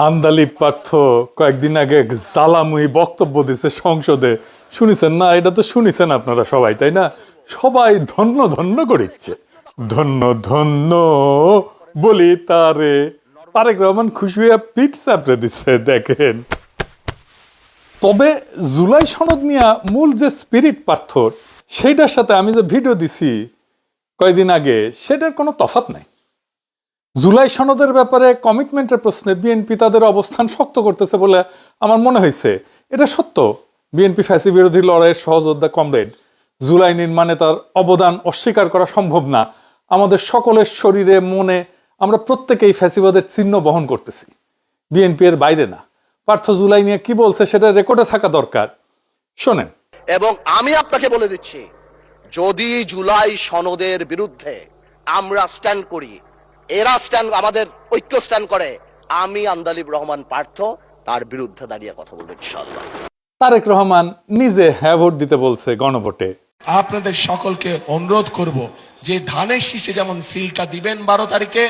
আন্দালিব পার্থ কয়েকদিন আগে জ্বালাময়ী বক্তব্য দিছে সংসদে, শুনেছেন না? এটা তো শুনেছেন আপনারা সবাই, তাই না? সবাই ধন্য ধন্য করিচ্ছে, ধন্য ধন্য বলি তারে। তারেক রহমান খুশি হয়ে পিঠ চাপড়ে দিচ্ছে, দেখেন। তবে জুলাই সনদ নিয়ে মূল যে স্পিরিট পার্থর, সেইটার সাথে আমি যে ভিডিও দিছি কয়েকদিন আগে, সেটার কোনো তফাৎ নাই। জুলাই সনদের ব্যাপারে কমিটমেন্টের প্রশ্নে বিএনপি তাদের অবস্থান শক্ত করতেছে বলে আমার মনে হয়েছে। এটা সত্য, বিএনপি ফ্যাসি বিরোধী লড়াইয়ের সহযোদ্ধা কমরেড। জুলাই নির্মাণে তার অবদান অস্বীকার করা সম্ভব না। আমাদের সকলের শরীরে মনে আমরা প্রত্যেকেই ফ্যাসিবাদের চিহ্ন বহন করতেছি, বিএনপি এর বাইরে না। পার্থ জুলাই নিয়ে কি বলছে সেটা রেকর্ডে থাকা দরকার, শোনেন। এবং আমি আপনাকে বলে দিচ্ছি, যদি জুলাই সনদের বিরুদ্ধে আমরা স্ট্যান্ড করি, এরা স্ট্যান্ড, আমাদের ঐক্য স্ট্যান্ড করে, আমি আন্দালিব রহমান পার্থ তার বিরুদ্ধে দাঁড়িয়ে কথা বলবো ইনশাআল্লাহ। তারেক রহমান নিজে হ্যাঁ ভোট দিতে বলছে গণভোটে। আপনাদের সকলকে অনুরোধ করব যে ধানের শীষে যেমন সিলটা দিবেন 12 তারিখে,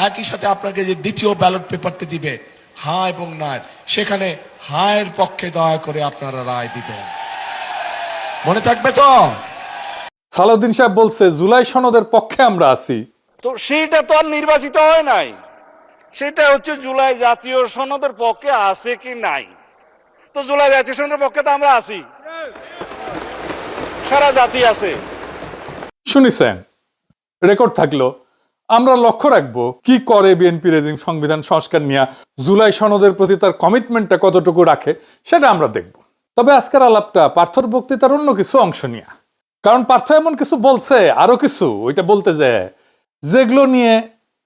একই সাথে আপনাকে যে দ্বিতীয় ব্যালট পেপারটি দিবে হ্যাঁ এবং না, সেখানে হায়ের পক্ষে দয়া করে আপনারা রায় দিবেন, মনে থাকবে তো? সালাউদ্দিন সাহেব বলছে জুলাই সনদের পক্ষে আমরা আছি। তো সেটা তো আর নির্বাচিত হয় নাই, সেটা হচ্ছে জুলাই জাতীয় সনদের পক্ষে আছে কি নাই। তো জুলাই জাতীয় সনদের পক্ষে তো আমরা আছি, সারা জাতি আছে। শুনেছেন, রেকর্ড থাকলো। আমরা লক্ষ্য রাখবো কি করে বিএনপি রেজিম সংবিধান সংস্কার নিয়ে, জুলাই সনদের প্রতি তার কমিটমেন্টটা কতটুকু রাখে, সেটা আমরা দেখব। তবে আজকের আলাপটা পার্থর বক্তৃতার অন্য কিছু অংশ নিয়ে, কারণ পার্থ এমন কিছু বলছে, আরো কিছু ওইটা বলতে যায়, যেগুলো নিয়ে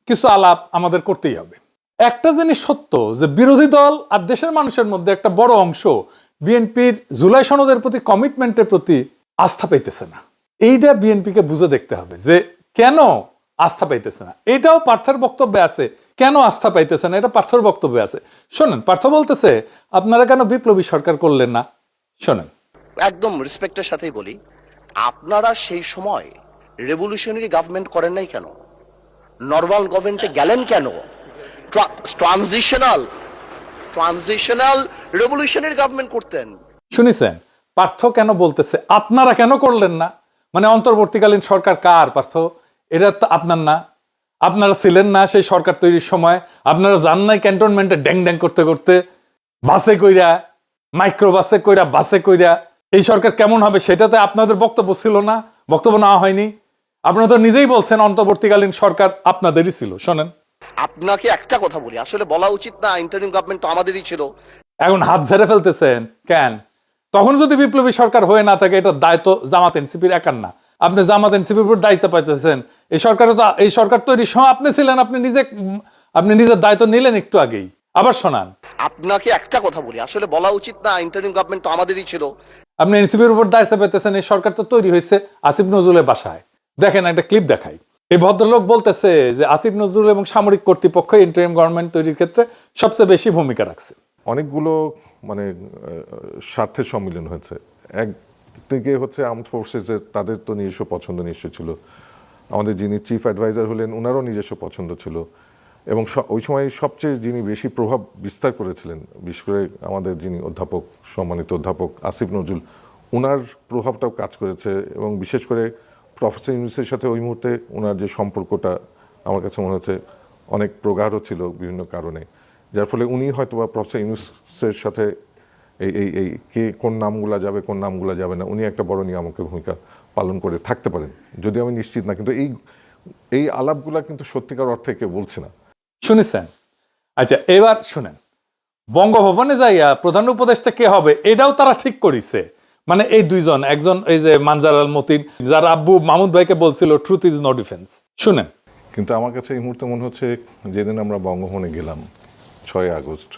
কিছু আলাপ আমাদের করতেই হবে। একটা জিনিস সত্য, যে বিরোধী দল আর দেশের মানুষের মধ্যে একটা বড় অংশ বিএনপির জুলাই সনদের প্রতি কমিটমেন্টের প্রতি আস্থা পাইতেছে না। এইটা বিএনপিকে বুঝে দেখতে হবে যে কেন আস্থা পাইতেছে না। এটাও পার্থের বক্তব্যে আছে, কেন আস্থা পাইতেছে না এটা পার্থর বক্তব্যে আছে। শোনেন, পার্থ বলতেছে আপনারা কেন বিপ্লবী সরকার করলেন না। শোনেন, একদম রেসপেক্টের সাথেই বলি, আপনারা সেই সময় রেভলিউশনারি গভর্নমেন্ট করেন নাই কেন? নর্মাল গভর্নমেন্টে গেলেন কেন? ট্রানজিশনাল রেভলিউশনারি গভর্নমেন্ট করতেন। শুনেছেন পার্থ কেন বলতেছে আপনারা কেন করলেন না? মানে অন্তর্বর্তীকালীন সরকার কার পার্থ? এটা তো আপনার না, আপনারা ছিলেন না সেই সরকার তৈরির সময়। আপনারা যান নাই ক্যান্টনমেন্টে ড্যাং ড্যাং করতে করতে, বাসে কইরা, মাইক্রো বাসে কইরা, বাসে কইরা। এই সরকার কেমন হবে সেটাতে আপনাদের বক্তব্য ছিল না, বক্তব্য নেওয়া হয়নি। আপনারা তো নিজেই বলছেন অন্তর্বর্তীকালীন সরকার আপনাদেরই ছিল। শোনেন, আপনাকে একটা কথা বলি, আসলে বলা উচিত না, ইন্টারিম গভর্নমেন্ট তো আমাদেরই ছিল। এখন হাত ঝেড়ে ফেলতেছেন কেন? তখন যদি বিপ্লবী সরকার হয়ে না থাকে, এটার দায়িত্ব জামাত এনসিপির একার না। আপনি জামাত এনসিপির উপর দায়িত্ব পাইতেছেন। এই সরকার তৈরির সময় আপনি ছিলেন, আপনি নিজের দায়িত্ব নিলেন একটু আগেই। আবার শোনান, আপনাকে একটা কথা বলি, আসলে বলা উচিত না, ইন্টারিম গভর্নমেন্ট তো আমাদেরই ছিল। আপনি এনসিপির উপর দায়িত্ব পেতেছেন। এই সরকার তো তৈরি হয়েছে আসিফ নজরুলের বাসায়। দেখেন, একটা ক্লিপ দেখাই। এই ভদ্রলোক বলতেছে যে আসিফ নজরুল এবং সামরিক কর্তৃপক্ষ ইন্টারিম গভর্নমেন্ট তৈরির ক্ষেত্রে সবচেয়ে বেশি ভূমিকা রাখছে। অনেকগুলো মানে স্বার্থের সম্মিলন হয়েছে। একদিকে হচ্ছে আর্মড ফোর্সেসের, তাদের তো নিজস্ব পছন্দ নিশ্চয় ছিল। আমাদের যিনি চিফ অ্যাডভাইজার হলেন, ওনারও নিজস্ব পছন্দ ছিল। এবং ওই সময় সবচেয়ে যিনি বেশি প্রভাব বিস্তার করেছিলেন, বিশেষ করে আমাদের যিনি অধ্যাপক, সম্মানিত অধ্যাপক আসিফ নজরুল, ওনার প্রভাবটাও কাজ করেছে। এবং বিশেষ করে প্রফেসর ইউনূসের সাথে ওই মুহূর্তে ওনার যে সম্পর্কটা আমার কাছে মনে হচ্ছে অনেক প্রগাঢ় ছিল বিভিন্ন কারণে, যার ফলে উনি হয়তো বা প্রফেসর ইউনূসের সাথে এই কে কোন নামগুলা যাবে কোন নামগুলা যাবে না, উনি একটা বড় নিয়ামকের ভূমিকা পালন করে থাকতে পারেন, যদি আমি নিশ্চিত না। কিন্তু এই আলাপগুলা কিন্তু সত্যিকার অর্থে কেউ বলছে না। শুনেছেন? আচ্ছা, এবার শুনেন, বঙ্গভবনে যাইয়া প্রধান উপদেষ্টা কে হবে এটাও তারা ঠিক করেছে। মানে এই দুইজন, একজন এই যে মানজার আল মতিন, যার আব্বু মাহমুদ ভাইকে বলছিল ট্রুথ ইজ নো ডিফেন্স। শুনেন, কিন্তু আমার কাছে এই মুহূর্তে মনে হচ্ছে যেদিন আমরা বঙ্গভবনে গেলাম 6 আগস্ট,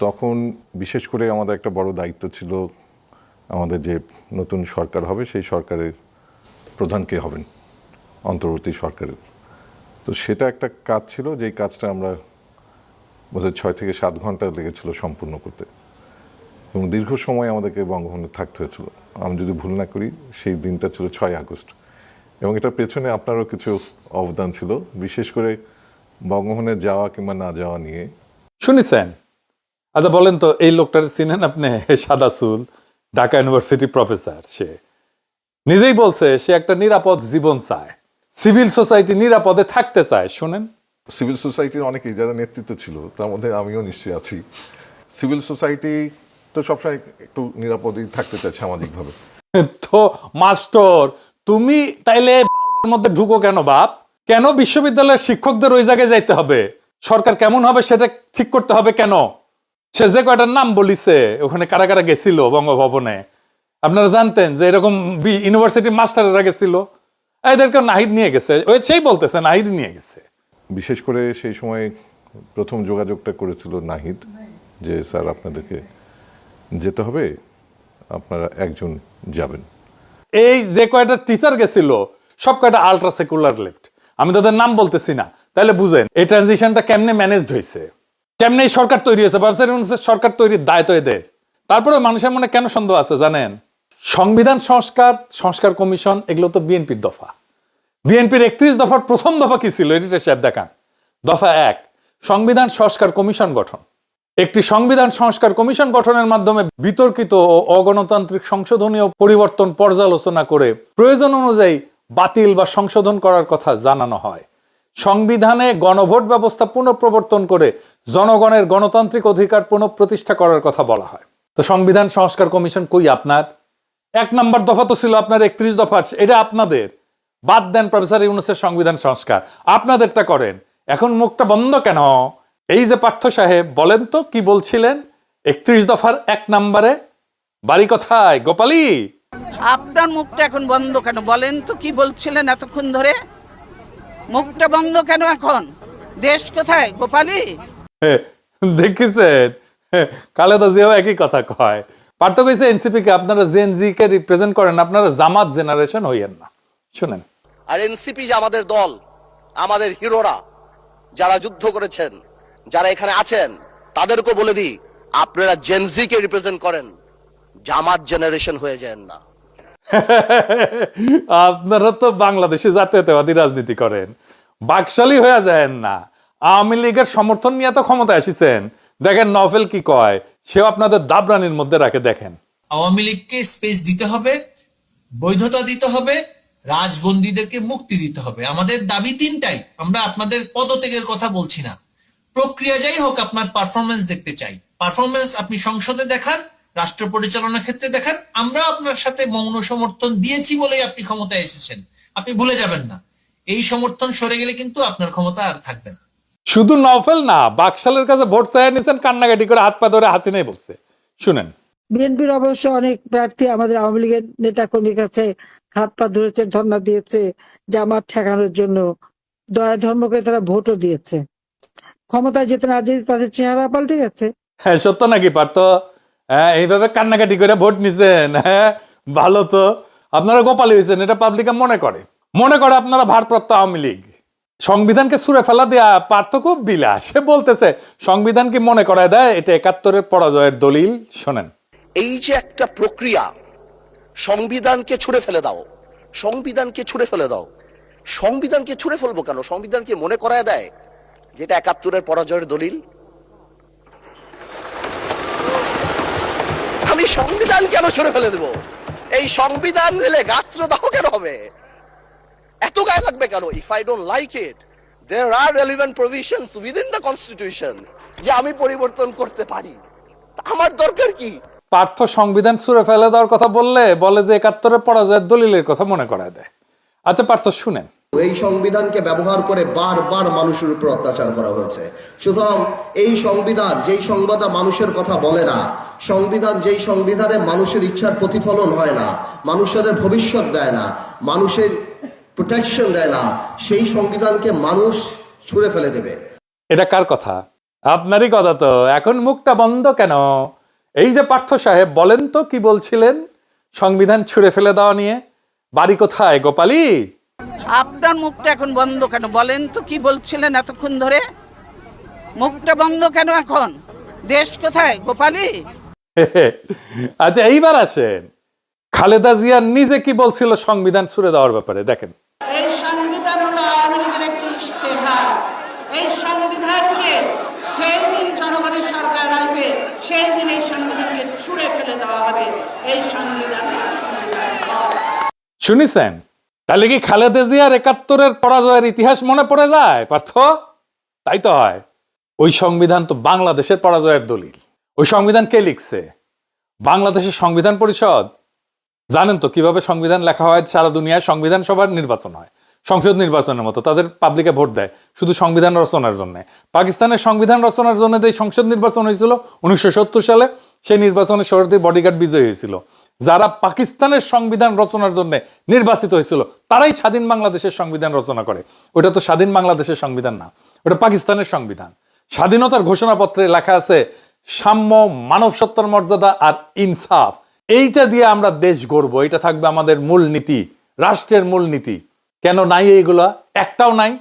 তখন বিশেষ করে আমাদের একটা বড় দায়িত্ব ছিল, আমাদের যে নতুন সরকার হবে সেই সরকারের প্রধান কে হবেন, অন্তর্বর্তী সরকারের। তো সেটা একটা কাজ ছিল, যেই কাজটা আমরা বোধহয় 6 থেকে 7 ঘন্টা লেগেছিল সম্পূর্ণ করতে, এবং দীর্ঘ সময় আমাদেরকে বঙ্গভবনে থাকতে হয়েছিল। আমি যদি ভুল না করি সেই দিনটা ছিল 6 আগস্ট, এবং এটার পেছনে আপনারও কিছু অবদান ছিল, বিশেষ করে বঙ্গভবনে যাওয়া কিংবা না যাওয়া নিয়ে। শুনেছেন? আচ্ছা বলেন তো, এই লোকটার চিনেন আপনি? সাদা চুল, ঢাকা ইউনিভার্সিটি প্রফেসর। সে নিজেই বলছে সে একটা নিরাপদ জীবন চায়, সিভিল সোসাইটি নিরাপদে থাকতে চায়। শুনেন, সিভিল সোসাইটির অনেকেই যারা নেতৃত্ব ছিল, তার মধ্যে আমিও নিশ্চয়ই আছি। সিভিল সোসাইটি তো সবসময় একটু নিরাপদেই থাকতে চায় সামাজিকভাবে। তো মাস্টার তুমি তাইলে বালটার মধ্যে ঢুকো কেন বাপ? কেন বিশ্ববিদ্যালয়ের শিক্ষকদের ওই জায়গায় যাইতে হবে? সরকার কেমন হবে সেটা ঠিক করতে হবে কেন? সে যে কয়টার নাম বলিছে, ওখানে কারা কারা গেছিল বঙ্গভবনে, আপনারা জানতেন যে এরকম ইউনিভার্সিটির মাস্টাররা গেছিল? এদেরকে নাহিদ নিয়ে গেছে, ওই সেই বলতেছে নাহিদ নিয়ে গেছে। বিশেষ করে সেই সময় প্রথম যোগাযোগটা করেছিল নাহিদ, যে স্যার আপনাদেরকে যেতে হবে, আপনারা একজন যাবেন। এই যে কয়টা টিচার গেছিল সব কয়টা আলট্রা সেকুলার লেফট, আমি তাদের নাম বলতেছি না। তাহলে বুঝেন এই ট্রানজিশনটা কেমনে ম্যানেজড হয়েছে, কেমনে এই সরকার তৈরি হয়েছে। সরকার তৈরির দায় তো এদের। তারপরে মানুষের মনে কেন সন্দেহ আছে জানেন? সংবিধান সংস্কার কমিশন এগুলো তো বিএনপির দফা। বিএনপির 31 দফার প্রথম দফা কি ছিল? এডিটর সাহেব দেখান। দফা 1, সংবিধান সংস্কার কমিশন গঠন। একটি সংবিধান সংস্কার কমিশন গঠনের মাধ্যমে বিতর্কিত ও অগণতান্ত্রিক সংশোধনীয় পরিবর্তন পর্যালোচনা করে প্রয়োজন অনুযায়ী বাতিল বা সংশোধন করার কথা জানানো হয়। সংবিধানে গণভোট ব্যবস্থা পুনঃপ্রবর্তন করে জনগণের গণতান্ত্রিক অধিকার পুনঃপ্রতিষ্ঠা করার কথা বলা হয়। তো সংবিধান সংস্কার কমিশন কই আপনার? 1 নম্বর দফা তো ছিল আপনার 31 দফা, এটা আপনাদের। বাদ দেন প্রফেসর ইউনূসের সংবিধান সংস্কার, আপনাদেরটা করেন। এখন মুখটা বন্ধ কেন? এই যে পার্থ সাহেব, বলেন তো কি বলছিলেন 31 দফার 1 নম্বরে? বাড়ি কোথায় গোপালী? আপনার মুখটা এখন বন্ধ কেন বলেন তো? কি বলছিলেন এতক্ষণ ধরে? মুখটা বন্ধ কেন এখন? দেশ কোথায় গোপালী? দেখেছেন, খালেদা জিয়াও একই কথা কয়। পার্থ কইছে এনসিপি কে আপনারা জেনজি কে রিপ্রেজেন্ট করেন, আপনারা জামাত জেনারেশন হইয়েন না। শুনেন, আর এনসিপি যে আমাদের দল, আমাদের হিরোরা যারা যুদ্ধ করেছেন, যারা এখানে আছেন, তাদেরকে বলে দিই আপনারা জেনজি কে রিপ্রেজেন্ট করেন, জামাত জেনারেশন হয়ে যান না। আপনারা তো বাংলাদেশে জাতীয়তাবাদী রাজনীতি করেন, বাকশালী হয়ে যায় না। আওয়ামী লীগের সমর্থন নিয়ে তো ক্ষমতায় আসিছেন। দেখেন নভেল কি কয়, সেও আপনাদের দাবরানির মধ্যে রাখে। দেখেন, আওয়ামী লীগকে স্পেস দিতে হবে, বৈধতা দিতে হবে, রাজবন্দীদেরকে মুক্তি দিতে হবে। আমাদের দাবি 3টাই। আমরা আপনাদের পদত্যাগের কথা বলছি না। প্রক্রিয়া যাই হোক, আপনার পারফরমেন্স দেখতে চাই। পারফরমেন্স আপনি সংসদে দেখান, রাষ্ট্র পরিচালনার ক্ষেত্রে দেখান। আমরা আপনার সাথে মৌন সমর্থন দিয়েছি বলেই আপনি ক্ষমতায় এসেছেন, আপনি ভুলে যাবেন না। এই সমর্থন সরে গেলে কিন্তু আপনার ক্ষমতা আর থাকবে না। শুধু নভেল না, বাকশালের কাছে ভোট চাই নিয়েছেন, কান্নাকাটি করে হাত পা ধরে হাসিনাই বলছে। শুনেন, বিএনপির অবশ্য অনেক প্রার্থী আমাদের আওয়ামী লীগের নেতা কর্মীর কাছে হাত পা ধরেছে, ধর্ণা দিয়েছে জামাত ঠেকানোর জন্য। দয়া ধর্ম করে তারা ভোটও দিয়েছে। ক্ষমতায় যেতে না যেতে তাদের চেহারা পাল্টে গেছে। হ্যাঁ সত্য নাকি পার্থ? হ্যাঁ, এইভাবে কান্নাকাটি করে ভোট নিছেন? হ্যাঁ ভালো তো, আপনারা গোপালী হয়েছেন, এটা পাবলিকে মনে করে আপনারা ভারপ্রাপ্ত আওয়ামী লীগ। সংবিধানকে ছুঁড়ে ফেলা দেয়া পার্থ খুব বিলাস। সে বলতেছে সংবিধান কি মনে করায় দেয় এটা 71-এর পরাজয়ের দলিল। শোনেন, এই যে একটা প্রক্রিয়া, সংবিধানকে ছুঁড়ে ফেলে দাও, সংবিধানকে ছুঁড়ে ফেলে দাও। সংবিধানকে ছুঁড়ে ফেলবো কেন? সংবিধানকে মনে করায় দেয় যেটা 71-এর পরাজয়ের দলিল। আমি সংবিধান কেন ছুঁড়ে ফেলে দেবো? এই সংবিধান দিলে গাত্রদাহ কেন হবে? এত গায়ে লাগবে কেন? If I don't like it, there are relevant provisions within the constitution যে আমি পরিবর্তন করতে পারি। আমার দরকার কি? পার্থ সংবিধান ছুঁড়ে ফেলে দেওয়ার কথা বলে যে 71-এর পরাজয়ের দলিলের কথা মনে করায় দেয়। আচ্ছা পার্থ শুনেন, এই সংবিধানকে ব্যবহার করে বারবার মানুষের উপর অত্যাচার করা হয়েছে। সুতরাং এই সংবিধান যেই সংবিধান মানুষের কথা বলে না, সংবিধান যেই সংবিধানে মানুষের ইচ্ছার প্রতিফলন হয় না, মানুষের ভবিষ্যৎ দেয় না, মানুষের প্রোটেকশন দেয় না, সেই সংবিধানকে মানুষ ছুঁড়ে ফেলে দেবে। এটা কার কথা? আপনারই কথা তো, এখন মুখটা বন্ধ কেন? এই যে পার্থ সাহেব, বলেন তো কি বলছিলেন সংবিধান ছুঁড়ে ফেলে দেওয়া নিয়ে? বাড়ি কোথায় গোপালী? আপনার মুখটা এখন বন্ধ কেন? বলেন তো কি বলছিলেন এতক্ষণ ধরে? মুখটা বন্ধ কেন এখন? দেশ কোথায় গোপালী? আচ্ছা এইবার আসেন, খালেদা জিয়া নিজে কি বলছিল সংবিধান ছুঁড়ে দেওয়ার ব্যাপারে, দেখেন। এই সংবিধান হলো আওয়ামী লীগের একটি ইশতেহার। এই সংবিধানকে যেই দিন জনগণের সরকার আসবে সেই দিন এই সংবিধানকে ছুঁড়ে ফেলে দেওয়া হবে। এই সংবিধান শুনিছেন? তাহলে কি খালেদা জিয়ার ৭১-এর পরাজয়ের ইতিহাস মনে পড়ে যায় পার্থ? তাই তো হয়। ওই সংবিধান তো বাংলাদেশের পরাজয়ের দলিল। ওই সংবিধান কে লিখছে? বাংলাদেশের সংবিধান পরিষদ। জানেন তো কিভাবে সংবিধান লেখা হয়? সারা দুনিয়ায় সংবিধান সভার নির্বাচন হয়, সংসদ নির্বাচনের মতো। তাদের পাবলিকে ভোট দেয় শুধু সংবিধান রচনার জন্য। পাকিস্তানের সংবিধান রচনার জন্য যে সংসদ নির্বাচন হয়েছিল 1970 সালে, সেই নির্বাচনে শরীয়তের বডিগার্ড বিজয়ী হয়েছিল। যারা পাকিস্তানের সংবিধান রচনার জন্য নির্বাচিত হয়েছিল তারাই স্বাধীন বাংলাদেশের সংবিধান রচনা করে। ওটা তো স্বাধীন বাংলাদেশের সংবিধান না, ওটা পাকিস্তানের সংবিধান। স্বাধীনতার ঘোষণাপত্রে লেখা আছে সাম্য, মানব সত্তার মর্যাদা আর ইনসাফ। এইটা দিয়ে আমরা দেশ গড়বো, এটা থাকবে আমাদের মূল নীতি, রাষ্ট্রের মূল নীতি। কেন নাই এইগুলা? একটাও নাই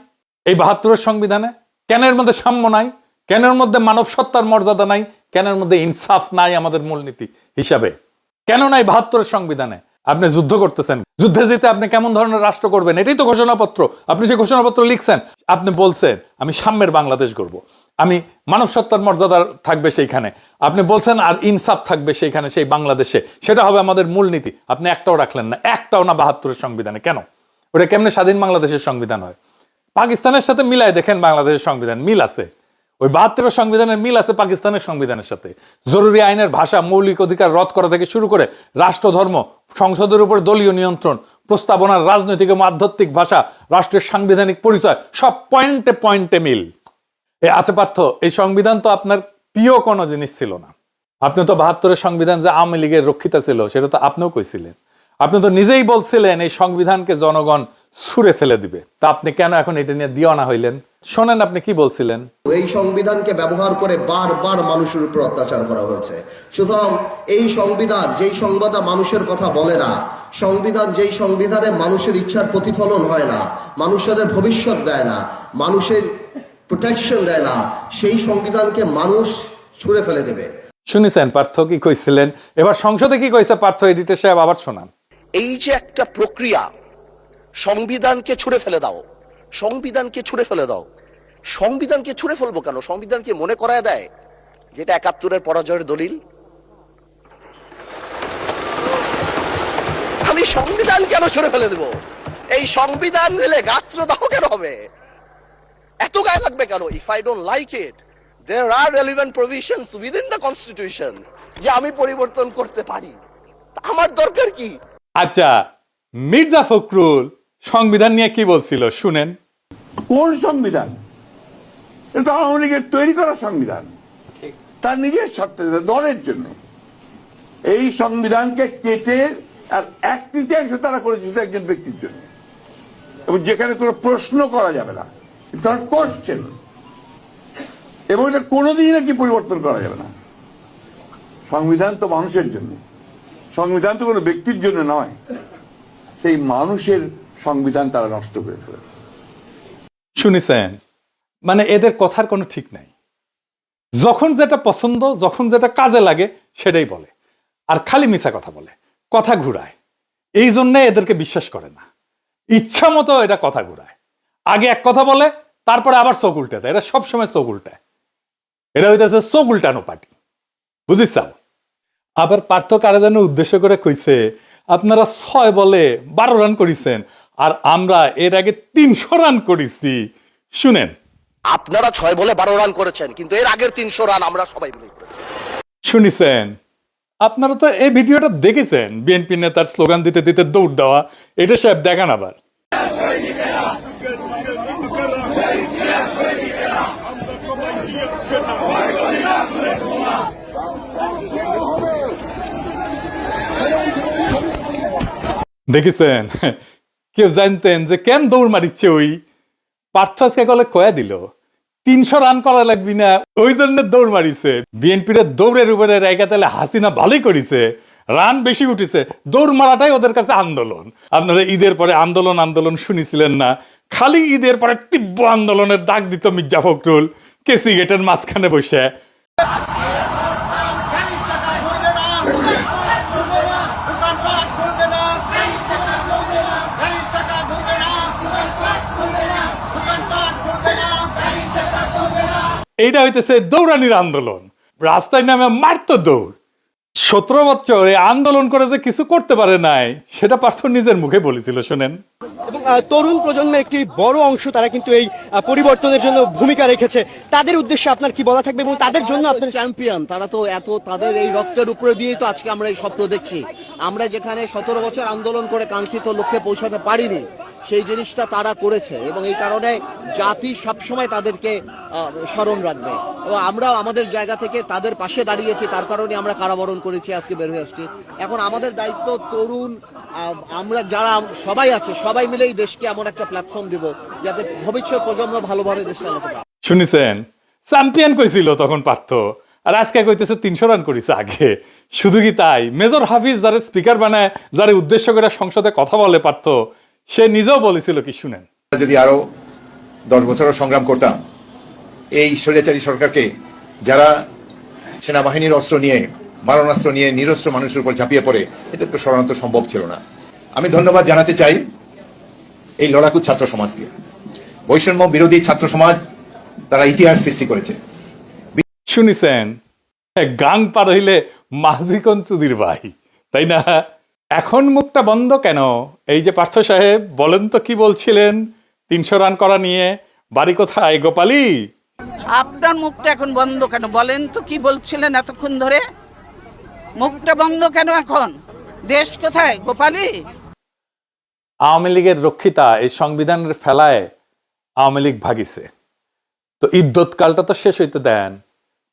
এই ৭২-এর সংবিধানে। কেন এর মধ্যে সাম্য নাই? কেন এর মধ্যে মানব সত্তার মর্যাদা নাই? কেন এর মধ্যে ইনসাফ নাই আমাদের মূলনীতি হিসাবে? কেন নাই ৭২-এর সংবিধানে? আপনি যুদ্ধ করতেছেন, যুদ্ধে যেতে আপনি কেমন ধরনের রাষ্ট্র করবেন এটাই তো ঘোষণাপত্র। আপনি সেই ঘোষণাপত্র লিখছেন, আপনি বলছেন আমি সাম্যের বাংলাদেশ গড়ব, আমি মানব সত্তার মর্যাদা থাকবে সেইখানে, আপনি বলছেন আর ইনসাফ থাকবে সেইখানে, সেই বাংলাদেশে। সেটা হবে আমাদের মূলনীতি। আপনি একটাও রাখলেন না, একটাও না ৭২-এর সংবিধানে। কেন? ওটা কেমনে স্বাধীন বাংলাদেশের সংবিধান হয়? পাকিস্তানের সাথে মিলাই দেখেন বাংলাদেশের সংবিধান, মিল আছে। ওই ৭২-এর সংবিধানের মিল আছে পাকিস্তানের সংবিধানের সাথে। জরুরি আইনের ভাষা, মৌলিক অধিকার রদ করা থেকে শুরু করে রাষ্ট্রধর্ম, সংসদের উপর দলীয় নিয়ন্ত্রণ, প্রস্তাবনার রাজনৈতিক এবং আধ্যাত্মিক ভাষা, রাষ্ট্রের সাংবিধানিক পরিচয়, সব পয়েন্টে পয়েন্টে মিল। আচ্ছা পার্থ, এই সংবিধান তো আপনার প্রিয় কোনো জিনিস ছিল না। আপনি তো ৭২-এর সংবিধান যে আওয়ামী লীগের রক্ষিতা ছিল সেটা তো আপনিও কইছিলেন। আপনি তো নিজেই বলছিলেন এই সংবিধানকে জনগণ ছুঁড়ে ফেলে দিবে। তা আপনি কেন এখন এটা নিয়ে দিওয়ানা হইলেন? শোনেন আপনি কি বলছিলেন। এই সংবিধানকে ব্যবহার করে বারবার মানুষের উপর অত্যাচার করা হয়েছে। সুতরাং এই সংবিধান যেই সংবিধান মানুষের কথা বলে না, সংবিধান যেই সংবিধানে মানুষের ইচ্ছার প্রতিফলন হয় না, মানুষের ভবিষ্যৎ দেয় না, মানুষের প্রোটেকশন দেয় না, সেই সংবিধানকে মানুষ ছুঁড়ে ফেলে দেবে। শুনেছেন পার্থ কি কইছিলেন? এবার সংসদে কি কইছে পার্থ, এডিটর সাহেব আবার শোনান। এই যে একটা প্রক্রিয়া, সংবিধানকে ছুঁড়ে ফেলে দাও, সংবিধানকে ছুঁড়ে ফেলে দাও। সংবিধানকে ছুঁড়ে ফেলবো কেন? সংবিধানকে মনে করায় দেয় যেটা ৭১-এর পরাজয়ের দলিল। আমি সংবিধান কেন ছুঁড়ে ফেলে দেব? এই সংবিধান দিলে গাত্রদাহ কেন হবে? এত গায়ে লাগবে কেন? If I don't like it, there are relevant provisions within the constitution যে আমি পরিবর্তন করতে পারি। আমার দরকার কি? আচ্ছা, মির্জা ফখরুল সংবিধান নিয়ে কি বলছিল শুনেন। কোন সংবিধান? এটা আওয়ামী লীগের তৈরি করা সংবিধান, তার নিজের স্বার্থে, দলের জন্য। এই সংবিধানকে কেটে আর ১/৩ তারা করেছে শুধু একজন ব্যক্তির জন্য, এবং যেখানে কোনো প্রশ্ন করা যাবে না, করছেন, এবং এটা কোনোদিনই নাকি পরিবর্তন করা যাবে না। সংবিধান তো মানুষের জন্য, সংবিধান তো কোনো ব্যক্তির জন্য নয়। সেই মানুষের সংবিধান তারা নষ্ট করে ফেলেছে। শুনেছেন? মানে এদের কথার কোনো ঠিক নাই। যখন যেটা পছন্দ, যখন যেটা কাজে লাগে সেটাই বলে, আর খালি মিছা কথা বলে, কথা ঘুরায়। এই জন্য এদেরকে বিশ্বাস করে না, ইচ্ছা মতো এটা কথা ঘুরায়। আগে এক কথা বলে, তারপরে আবার চোখ উল্টে দেয়। এরা সবসময় চোখ উল্টায়। এটা হইতেছে চোখ উল্টানো পার্টি, বুঝিস? আবার পার্থ কারা যেন উদ্দেশ্য করে কইছে আপনারা ৬ বলে ১২ রান করেছেন আর আমরা এর আগে ৩০০ রান করেছি। শুনেন, আপনারা ৬ বলে ১২ রান করেছেন, কিন্তু এর আগের ৩০০ রান আমরা সবাই মিলে করেছি। শুনেছেন? আপনারা তো এই ভিডিওটা দেখেছেন, বিএনপি নেতার স্লোগান দিতে দিতে দৌড় দেওয়া। এটা সাহেব দেখান আবার। দেখেছেন? কেউ জানতেন যে কেন দৌড় মারিচ্ছে? ওই পার্থ আজকে গলে কয়া দিল 300 রান করা লাগবি না, ওই জন্য দৌড় মারিছে। বিএনপির দৌড়ের উপরে রেখা তাহলে হাসিনা ভালোই করেছে, রান বেশি উঠেছে। দৌড় মারাটাই ওদের কাছে আন্দোলন। আপনারা ঈদের পরে আন্দোলন আন্দোলন শুনেছিলেন না? খালি ঈদের পরে তীব্র আন্দোলনের ডাক দিত মির্জা ফখরুল কেসি গেটের মাঝখানে বসে। এইটা হইতেছে দৌড়ানির আন্দোলন, রাস্তায় নামে মারতো দৌড়। 17 বছর এই আন্দোলন করে যে কিছু করতে পারে নাই, সেটা পার্থ নিজের মুখে বলেছিল, শোনেন। এবং তরুণ প্রজন্মের একটি বড় অংশ তারা কিন্তু এই পরিবর্তনের জন্য ভূমিকা রেখেছে। তাদের উদ্দেশ্যে আপনার কি বলা থাকবে এবং তাদের জন্য আপনার চ্যাম্পিয়ন তারা তো তাদের এই রক্তের উপরে দিয়েই তো আজকে আমরা এই স্বপ্ন দেখছি। আমরা যেখানে 17 বছর আন্দোলন করে কাঙ্ক্ষিত লক্ষ্যে পৌঁছাতে পারিনি, সেই জিনিসটা তারা করেছে এবং এই কারণে জাতি সবসময় তাদেরকে স্মরণ রাখবে। এবং আমরাও আমাদের জায়গা থেকে তাদের পাশে দাঁড়িয়েছি, তার কারণে আমরা কারাবরণ করেছি, আজকে বের হয়ে আসছি। এখন আমাদের দায়িত্ব তরুণ আমরা যারা সবাই আছে, সবাই মিলে এই দেশকে এমন একটা প্ল্যাটফর্ম দিব যাতে ভবিষ্যৎ প্রজন্ম ভালোভাবে দেশ চালাতে পারে। শুনেছেন, চ্যাম্পিয়ন কইছিল তখন পার্থ, আর আজকে কইতেছে 300 রান করেছে আগে। শুধু কি তাই, মেজর হাফিজ যারা স্পিকার বানায়, যারা উদ্দেশ্য করে সংসদে কথা বলে পার্থ, সে নিজেও বলেছিল কি, শুনেন। যদি আরো 10 বছর সংগ্রাম করতাম, এই স্বৈরাচারী সরকারকে, যারা সেনাবাহিনীর অস্ত্র নিয়ে, মারণাস্ত্র নিয়ে নিরস্ত্র মানুষের উপর ঝাঁপিয়ে পড়ে, এটা তো সরানো তো সম্ভব ছিল না। আমি ধন্যবাদ জানাতে চাই এই লড়াকু ছাত্র সমাজকে, বৈষম্য বিরোধী ছাত্র সমাজ, তারা ইতিহাস সৃষ্টি করেছে। শুনিছেন, গাং পার হইলে মাঝিকন চুদির ভাই, তাই না? এখন মুখটা বন্ধ কেন? এই যে পার্থ সাহেব, বলেন তো কি বলছিলেন 300 রান করা নিয়ে? বাড়ি কোথায় গোপালী? আপনার মুখটা এখন বন্ধ কেন বলেন তো? কি বলছিলেন এতক্ষণ ধরে? মুখটা বন্ধ কেন এখন? দেশ কোথায় গোপালী? আওয়ামী লীগের রক্ষিতা এই সংবিধানের ফেলায় আওয়ামী লীগ ভাগিছে, তো ইদ্যৎকালটা তো শেষ হইতে দেন,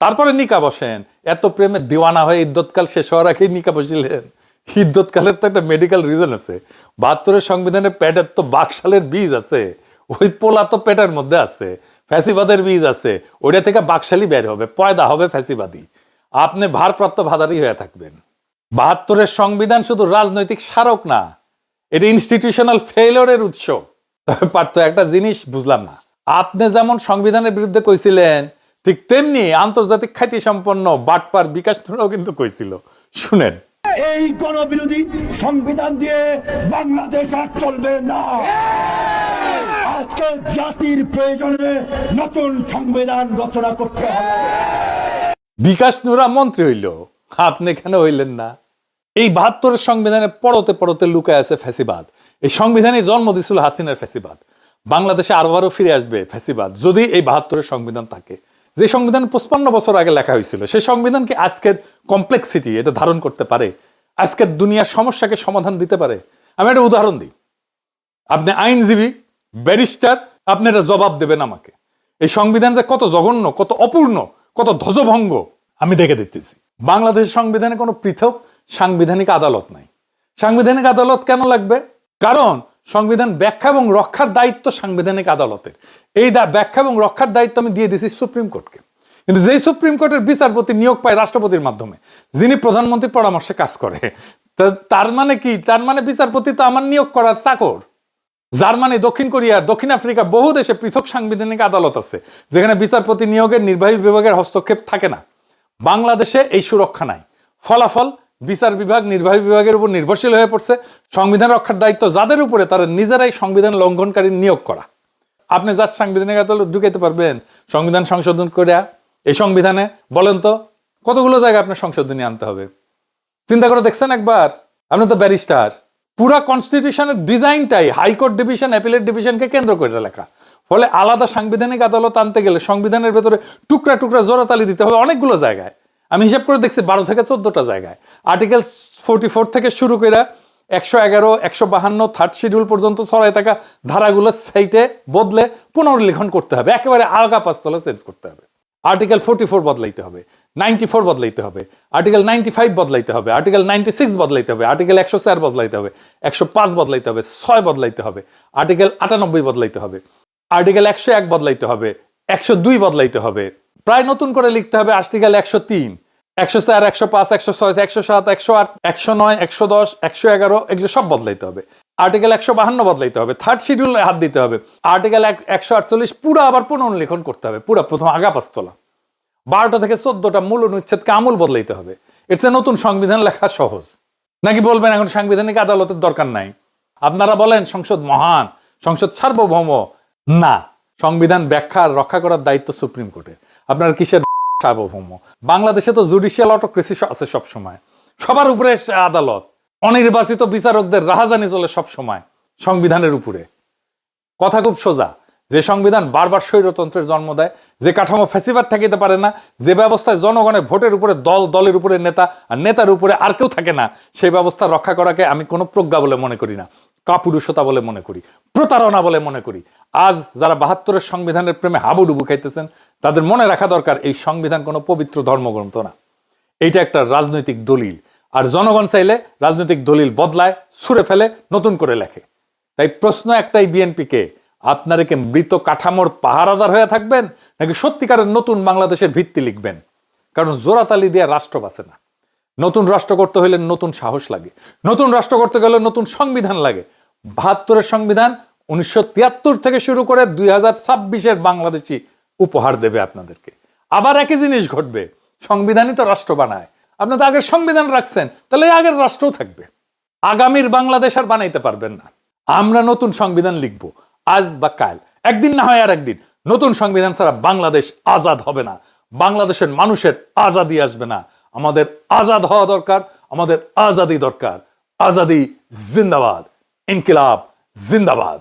তারপরে নিকা বসেন। এত প্রেমে দিওয়ানা হয়ে ইদ্যৎকাল শেষ হওয়ার আগেই নিকা বসিলেন? ইদ্যৎকালের তো একটা মেডিকেল রিজন আছে। 72 সংবিধানে পেটের তো বাকশালের বীজ আছে, ওই পোলা তো পেটের মধ্যে আছে, ফ্যাসিবাদের বীজ আছে, ওইটা থেকে বাকশালী বের হবে, পয়দা হবে ফ্যাসিবাদী। আপনি ভারপ্রাপ্ত ভাদারি হয়ে থাকবেন। 72 সংবিধান শুধু রাজনৈতিক স্মারক না, এটা ইনস্টিটিউশনাল ফেইলিওরের উৎস। তবে পার্থ, একটা জিনিস বুঝলাম না, আপনি যেমন সংবিধানের বিরুদ্ধে কইছিলেন, ঠিক তেমনি আন্তর্জাতিক খ্যাতি সম্পন্ন বাটপার বিকাশ নুরাও কিন্তু কইছিল, শুনেন। এই গণবিরোধী সংবিধান দিয়ে বাংলাদেশ আর চলবে না। আজকে জাতির প্রয়োজনে নতুন সংবিধান রচনা করতে হবে। বিকাশ নুরা মন্ত্রী হইল, আপনি কেন হইলেন না? এই 72 সংবিধানে পড়তে পড়তে লুকায় আছে ফ্যাসিবাদ। এই সংবিধানে জন্ম দিছিল হাসিনার ফ্যাসিবাদ। বাংলাদেশে আরবারও ফিরে আসবে ফ্যাসিবাদ যদি এই 72 সংবিধান থাকে। যে সংবিধান 55 বছর আগে লেখা হয়েছিল, সেই সংবিধান কি আজকের কমপ্লেক্সিটি এটা ধারণ করতে পারে? আজকের দুনিয়ার সমস্যাকে সমাধান দিতে পারে? আমি একটা উদাহরণ দিই। আপনি আইনজীবী, ব্যারিস্টার, আপনি এটা জবাব দেবেন আমাকে। এই সংবিধান যে কত জঘন্য, কত অপূর্ণ, কত ধ্বজভঙ্গ আমি দেখে দিতেছি। বাংলাদেশের সংবিধানে কোনো পৃথক সাংবিধানিক আদালত নাই। সাংবিধানিক আদালত কেন লাগবে? কারণ সংবিধান ব্যাখ্যা এবং রক্ষার দায়িত্ব সাংবিধানিক আদালতের। এই ব্যাখ্যা এবং রক্ষার দায়িত্ব আমি দিয়ে দিছি সুপ্রিম কোর্টকে। কিন্তু যেই সুপ্রিম কোর্টের বিচারপতি নিয়োগ পায় রাষ্ট্রপতির মাধ্যমে, যিনি প্রধানমন্ত্রীর পরামর্শে কাজ করে, তার মানে কি? তার মানে বিচারপতি তো আমার নিয়োগ করার চাকর। জার্মানি, দক্ষিণ কোরিয়া, দক্ষিণ আফ্রিকা, বহু দেশে পৃথক সাংবিধানিক আদালত আছে, যেখানে বিচারপতি নিয়োগের নির্বাহী বিভাগের হস্তক্ষেপ থাকে না। বাংলাদেশে এই সুরক্ষা নাই। ফলাফল, বিচার বিভাগ নির্বাহী বিভাগের উপর নির্ভরশীল হয়ে পড়ছে। সংবিধান রক্ষার দায়িত্ব যাদের উপরে, তারা নিজেরাই সংবিধান লঙ্ঘনকারী নিয়োগ করা। আপনি যার সাংবিধানিক আদালত ঢুকাইতে পারবেন সংবিধান সংশোধন করে? এই সংবিধানে বলেন তো কতগুলো জায়গায় আপনার সংশোধনী আনতে হবে? চিন্তা করে দেখছেন একবার? আপনি তো ব্যারিস্টার। পুরা কনস্টিটিউশনের ডিজাইনটাই হাইকোর্ট ডিভিশন, অ্যাপিলেট ডিভিশনকে কেন্দ্র করে লেখা। ফলে আলাদা সাংবিধানিক আদালত আনতে গেলে সংবিধানের ভেতরে টুকরা টুকরা জোড়াতালি দিতে হবে অনেকগুলো জায়গায়। আমি হিসাব করে দেখছি 12 থেকে 14টা জায়গায়। আর্টিকেল 44 থেকে শুরু করে 111, 152, 3rd শিডিউল পর্যন্ত ছড়ায় থাকা ধারাগুলো সাইটে বদলে পুনর্লিখন করতে হবে, একেবারে আলগা পাঁচতলা চেঞ্জ করতে হবে। আর্টিকেল 44 বদলাইতে হবে, 94 বদলাইতে হবে, আর্টিকেল 95 বদলাইতে হবে, আর্টিকেল 96 বদলাইতে হবে, আর্টিকেল 104 বদলাইতে হবে, 105 বদলাইতে হবে, 6 বদলাইতে হবে, আর্টিকেল 98 বদলাইতে হবে, আর্টিকেল 101 বদলাইতে হবে, 102 বদলাইতে হবে, প্রায় নতুন করে লিখতে হবে আর্টিকেল 103, 104, 105, 106, 107, 108, 109, 110, 111 এগুলো সব বদলাইতে হবে। আর্টিকেল 152 বদলাইতে হবে, থার্ড শিডিউল হাত দিতে হবে। আর্টিকেল 148 পুরো আবার পুনর্লিখন করতে হবে, পুরো প্রথম আগা পাঁচতলা 12টা থেকে 14টা মূল অনুচ্ছেদকে আমূল বদলাইতে হবে। এর নতুন সংবিধান লেখা সহজ নাকি? বলবেন এখন সাংবিধানিক আদালতের দরকার নাই। আপনারা বলেন সংসদ মহান, সংসদ সার্বভৌম। না, সংবিধান ব্যাখ্যা আর রক্ষা করার দায়িত্ব সুপ্রিম কোর্টের। আপনার কিসের সার্বভৌম? বাংলাদেশে তো জুডিশিয়াল অটোক্রেসি আছে সব সময়, সবার উপরে আদালত, অনির্বাচিত বিচারকদের রাহাজানি চলে সব সময় সংবিধানের উপরে। কথা খুব সোজা, যে সংবিধান বারবার স্বৈরতন্ত্রের জন্ম দেয়, যে কাঠামো ফ্যাসিবাদ থাকিতে পারে না, যে ব্যবস্থায় জনগণের ভোটের উপরে দল, দলের উপরে নেতা, আর নেতার উপরে আর কেউ থাকে না, সেই ব্যবস্থা রক্ষা করাকে আমি কোনো প্রজ্ঞা বলে মনে করি না, কাপুরুষতা বলে মনে করি, প্রতারণা বলে মনে করি। আজ যারা 72-এর সংবিধানের প্রেমে হাবুডুবু খাইতেছেন, তাদের মনে রাখা দরকার এই সংবিধান কোনো পবিত্র ধর্মগ্রন্থ না, এইটা একটা রাজনৈতিক দলিল। আর জনগণ চাইলে রাজনৈতিক দলিল বদলায়, ছুঁড়ে ফেলে, নতুন করে লেখে। তাই প্রশ্ন একটাই বিএনপিকে, আপনারা কি মৃত কাঠামোর পাহারাদার হয়ে থাকবেন নাকি সত্যিকারের নতুন বাংলাদেশের ভিত্তি লিখবেন? কারণ জোড়াতালি দিয়ে রাষ্ট্র বাঁচে না। নতুন রাষ্ট্র করতে হলে নতুন সাহস লাগে, নতুন রাষ্ট্র করতে গেলে নতুন সংবিধান লাগে। 72-এর সংবিধান 1973 থেকে শুরু করে 2026-এর বাংলাদেশি উপহার দেবে আপনাদেরকে। আবার একই জিনিস ঘটবে, সংবিধানই তো রাষ্ট্র বানায়। আপনি তো আগের সংবিধান রাখছেন, তাহলে আগের রাষ্ট্রও থাকবে। আগামীর বাংলাদেশ আর বানাইতে পারবেন না। আমরা নতুন সংবিধান লিখবো, আজ বা কাল, একদিন না হয় আর একদিন। নতুন সংবিধান ছাড়া বাংলাদেশ আজাদ হবে না, বাংলাদেশের মানুষের আজাদি আসবে না। আমাদের আজাদ হওয়া দরকার, আমাদের আজাদি দরকার। আজাদি জিন্দাবাদ, ইনকিলাব জিন্দাবাদ।